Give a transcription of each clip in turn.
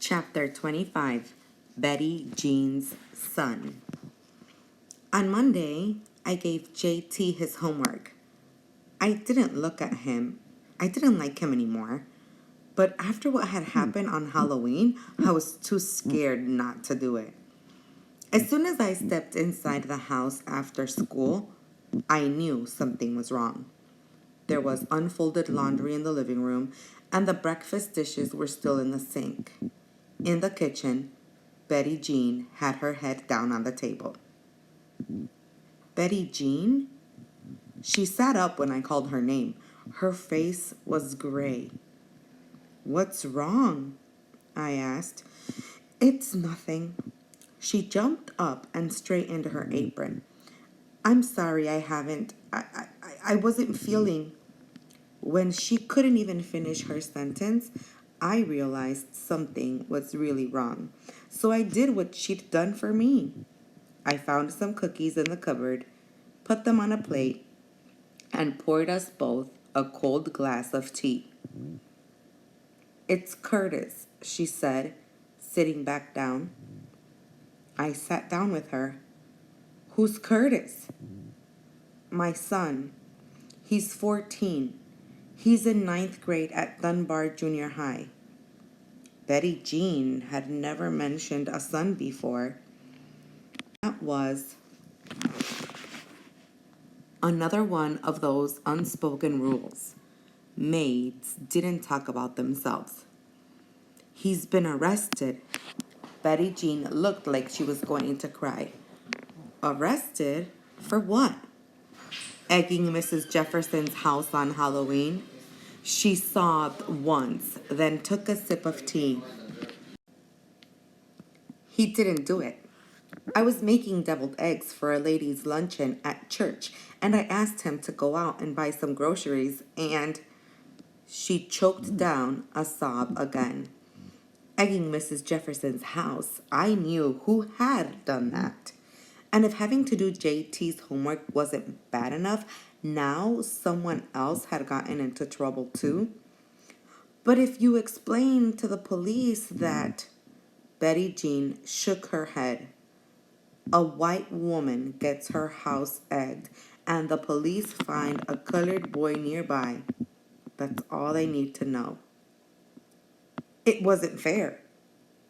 Chapter 25 Betty Jean's Son. On Monday, I gave JT his homework. I didn't look at him. I didn't like him anymore. But after what had happened on Halloween, I was too scared not to do it. As soon as I stepped inside the house after school, I knew something was wrong. There was unfolded laundry in the living room, and the breakfast dishes were still in the sink. In the kitchen, Betty Jean had her head down on the table. Betty Jean? She sat up when I called her name. Her face was gray. "What's wrong?" I asked. "It's nothing." She jumped up and straightened her apron. "I'm sorry, I wasn't feeling." When she couldn't even finish her sentence, I realized something was really wrong. So I did what she'd done for me. I found some cookies in the cupboard, put them on a plate, and poured us both a cold glass of tea. "It's Curtis," she said, sitting back down. I sat down with her. "Who's Curtis?" "My son. He's 14. He's in 9th grade at Dunbar Junior High." Betty Jean had never mentioned a son before. That was another one of those unspoken rules. Maids didn't talk about themselves. "He's been arrested." Betty Jean looked like she was going to cry. "Arrested? For what?" "Egging Mrs. Jefferson's house on Halloween." She sobbed once, then took a sip of tea. "He didn't do it. I was making deviled eggs for a ladies' luncheon at church, and I asked him to go out and buy some groceries, and—" She choked down a sob again. Egging Mrs. Jefferson's house, I knew who had done that. And if having to do JT's homework wasn't bad enough, now someone else had gotten into trouble too. "But if you explain to the police that—" Betty Jean shook her head. "A white woman gets her house egged, and the police find a colored boy nearby. That's all they need to know." It wasn't fair.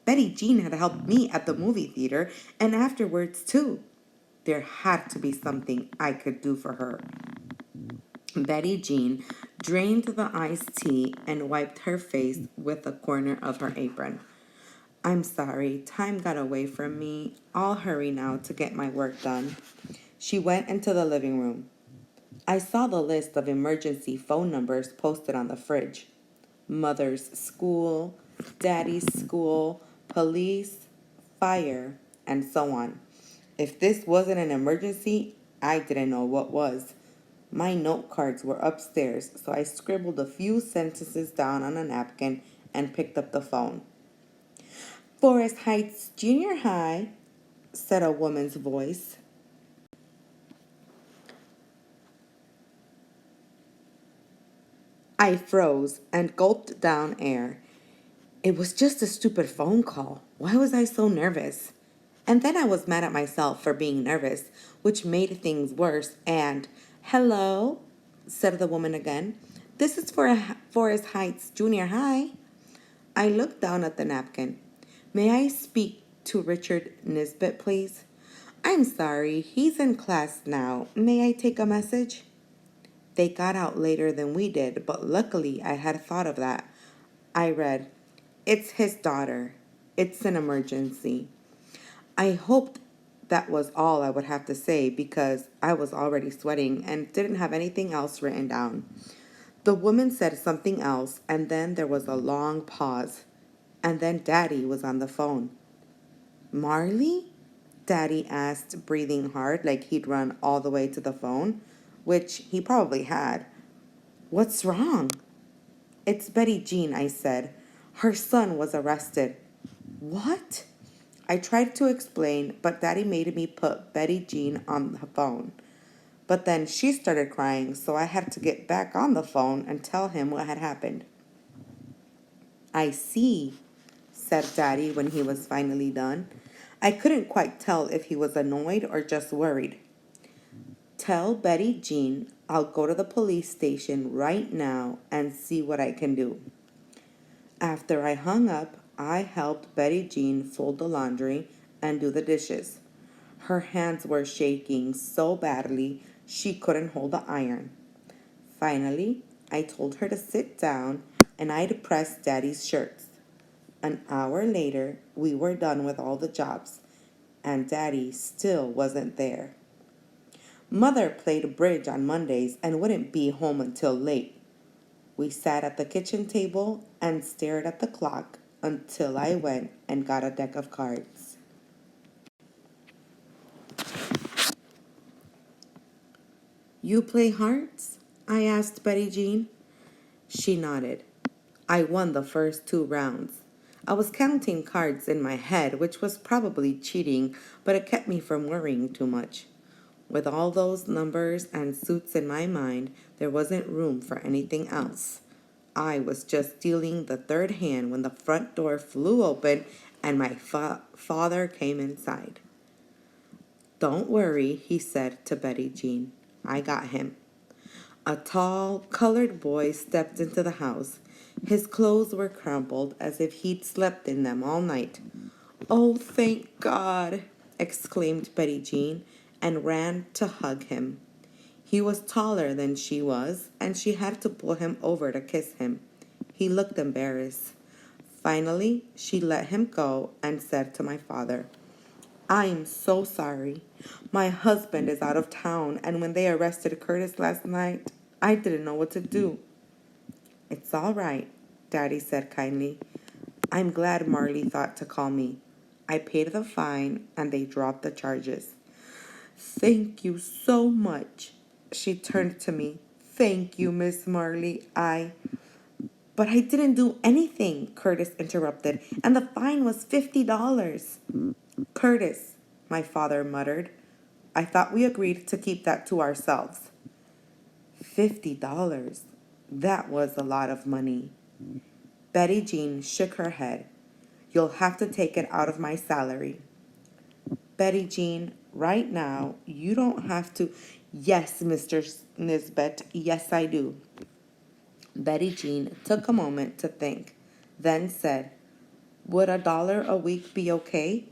Betty Jean had helped me at the movie theater and afterwards too. There had to be something I could do for her. Betty Jean drained the iced tea and wiped her face with a corner of her apron. "I'm sorry, time got away from me. I'll hurry now to get my work done." She went into the living room. I saw the list of emergency phone numbers posted on the fridge. Mother's school, Daddy's school, police, fire, and so on. If this wasn't an emergency, I didn't know what was. My note cards were upstairs, so I scribbled a few sentences down on a napkin and picked up the phone. "Forest Heights Junior High," said a woman's voice. I froze and gulped down air. It was just a stupid phone call. Why was I so nervous? And then I was mad at myself for being nervous, which made things worse. And, "Hello," said the woman again. "This is for Forest Heights Junior High." I looked down at the napkin. "May I speak to Richard Nisbet, please?" "I'm sorry, he's in class now. May I take a message?" They got out later than we did, but luckily I had thought of that. I read, "It's his daughter. It's an emergency." I hoped that was all I would have to say because I was already sweating and didn't have anything else written down. The woman said something else, and then there was a long pause. And then Daddy was on the phone. "Marley?" Daddy asked, breathing hard like he'd run all the way to the phone, which he probably had. "What's wrong?" "It's Betty Jean," I said. "Her son was arrested." "What?" I tried to explain, but Daddy made me put Betty Jean on the phone. But then she started crying, so I had to get back on the phone and tell him what had happened. "I see," said Daddy when he was finally done. I couldn't quite tell if he was annoyed or just worried. Tell Betty Jean I'll go to the police station right now and see what I can do. After I hung up, I helped Betty Jean fold the laundry and do the dishes. Her hands were shaking so badly she couldn't hold the iron. Finally, I told her to sit down and I'd press Daddy's shirts. An hour later, we were done with all the jobs, and Daddy still wasn't there. Mother played bridge on Mondays and wouldn't be home until late. We sat at the kitchen table and stared at the clock until I went and got a deck of cards. You play hearts? I asked Betty Jean. She nodded. I won the first 2 rounds. I was counting cards in my head, which was probably cheating, but it kept me from worrying too much. With all those numbers and suits in my mind, there wasn't room for anything else. I was just dealing the third hand when the front door flew open and my father came inside. Don't worry, he said to Betty Jean. I got him. A tall, colored boy stepped into the house. His clothes were crumpled as if he'd slept in them all night. Oh, thank God, exclaimed Betty Jean and ran to hug him. He was taller than she was, and she had to pull him over to kiss him. He looked embarrassed. Finally, she let him go and said to my father, I'm so sorry. My husband is out of town, and when they arrested Curtis last night, I didn't know what to do. It's all right, Daddy said kindly. I'm glad Marley thought to call me. I paid the fine, and they dropped the charges. Thank you so much. She turned to me. Thank you, Miss Marley. But I didn't do anything, Curtis interrupted, and the fine was $50. Curtis, my father muttered. I thought we agreed to keep that to ourselves. $50. That was a lot of money. Betty Jean shook her head. You'll have to take it out of my salary. Betty Jean, right now, you don't have to. Yes, Mr. Nisbet, yes, I do. Betty Jean took a moment to think, then said, would $1 a week be okay?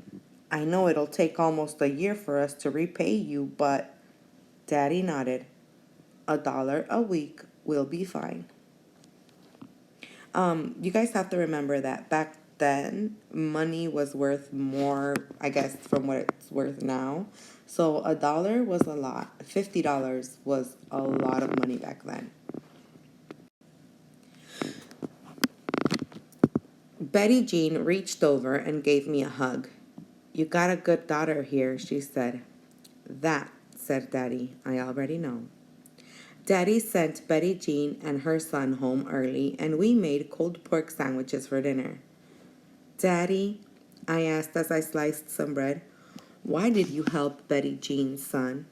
I know it'll take almost a year for us to repay you, but... Daddy nodded. $1 a week will be fine. You guys have to remember that back then, money was worth more, I guess, from what it's worth now. So $1 was a lot. $50 was a lot of money back then. Betty Jean reached over and gave me a hug. You got a good daughter here, she said. That, said Daddy, I already know. Daddy sent Betty Jean and her son home early, and we made cold pork sandwiches for dinner. Daddy, I asked as I sliced some bread, why did you help Betty Jean's son?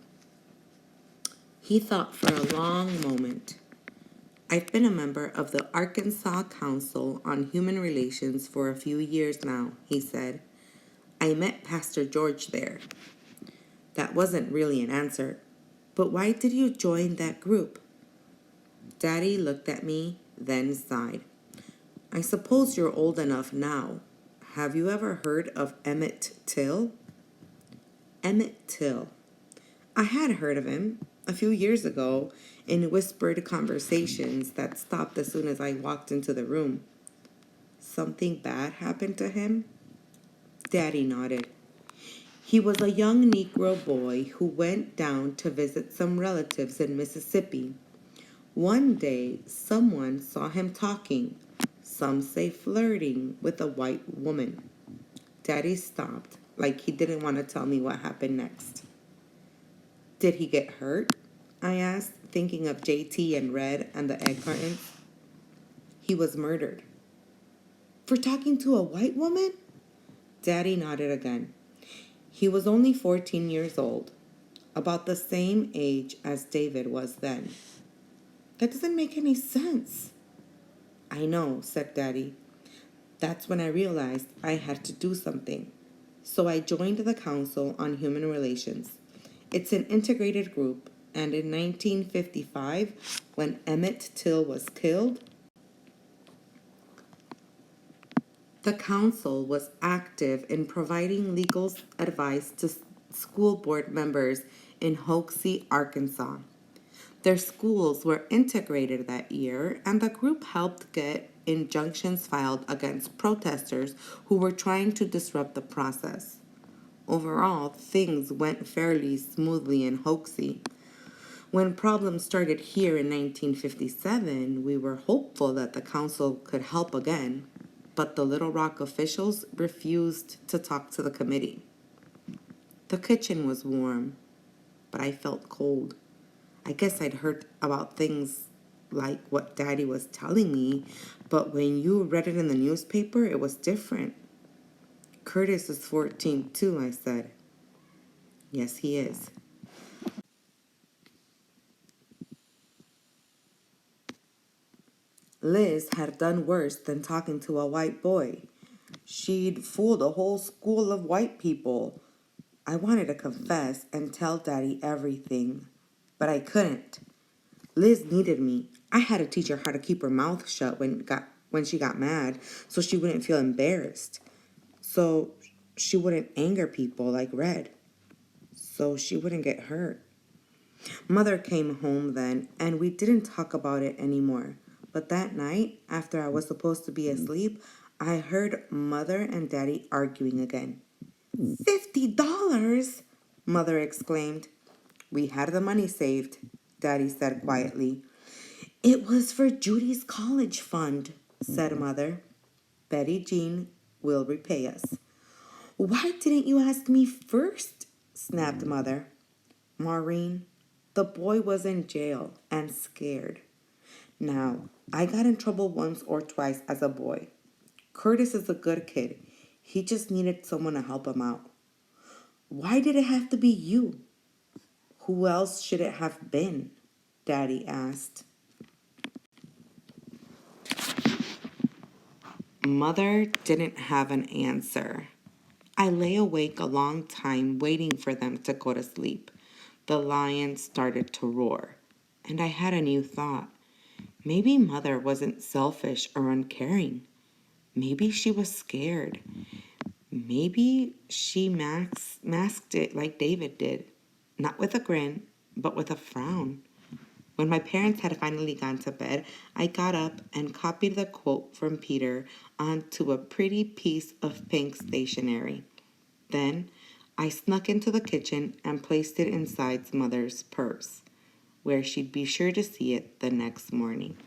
He thought for a long moment. I've been a member of the Arkansas Council on Human Relations for a few years now, he said. I met Pastor George there. That wasn't really an answer. But why did you join that group? Daddy looked at me, then sighed. I suppose you're old enough now. Have you ever heard of Emmett Till? Emmett Till. I had heard of him a few years ago in whispered conversations that stopped as soon as I walked into the room. Something bad happened to him? Daddy nodded. He was a young Negro boy who went down to visit some relatives in Mississippi. One day, someone saw him talking, some say flirting, with a white woman. Daddy stopped, like he didn't want to tell me what happened next. Did he get hurt? I asked, thinking of JT and Red and the egg cartons. He was murdered. For talking to a white woman? Daddy nodded again. He was only 14 years old, about the same age as David was then. That doesn't make any sense. I know, said Daddy. That's when I realized I had to do something. So I joined the Council on Human Relations. It's an integrated group, and in 1955, when Emmett Till was killed, the council was active in providing legal advice to school board members in Hoxie, Arkansas. Their schools were integrated that year, and the group helped get injunctions filed against protesters who were trying to disrupt the process. Overall, things went fairly smoothly in Hoxie. When problems started here in 1957, we were hopeful that the council could help again, but the Little Rock officials refused to talk to the committee. The kitchen was warm, but I felt cold. I guess I'd heard about things like what Daddy was telling me, but when you read it in the newspaper, it was different. Curtis is 14 too, I said. Yes, he is. Liz had done worse than talking to a white boy. She'd fooled a whole school of white people. I wanted to confess and tell Daddy everything, but I couldn't. Liz needed me. I had to teach her how to keep her mouth shut when she got mad, so she wouldn't feel embarrassed. So she wouldn't anger people like Red. So she wouldn't get hurt. Mother came home then, and we didn't talk about it anymore. But that night, after I was supposed to be asleep, I heard Mother and Daddy arguing again. $50? Mother exclaimed. We had the money saved, Daddy said quietly. It was for Judy's college fund, said Mother. Betty Jean will repay us. Why didn't you ask me first? Snapped Mother. Maureen, the boy was in jail and scared. Now, I got in trouble once or twice as a boy. Curtis is a good kid. He just needed someone to help him out. Why did it have to be you? Who else should it have been? Daddy asked. Mother didn't have an answer. I lay awake a long time waiting for them to go to sleep. The lion started to roar, and I had a new thought. Maybe Mother wasn't selfish or uncaring. Maybe she was scared. Maybe she masked it like David did, not with a grin, but with a frown. When my parents had finally gone to bed, I got up and copied the quote from Peter onto a pretty piece of pink stationery. Then I snuck into the kitchen and placed it inside Mother's purse, where she'd be sure to see it the next morning.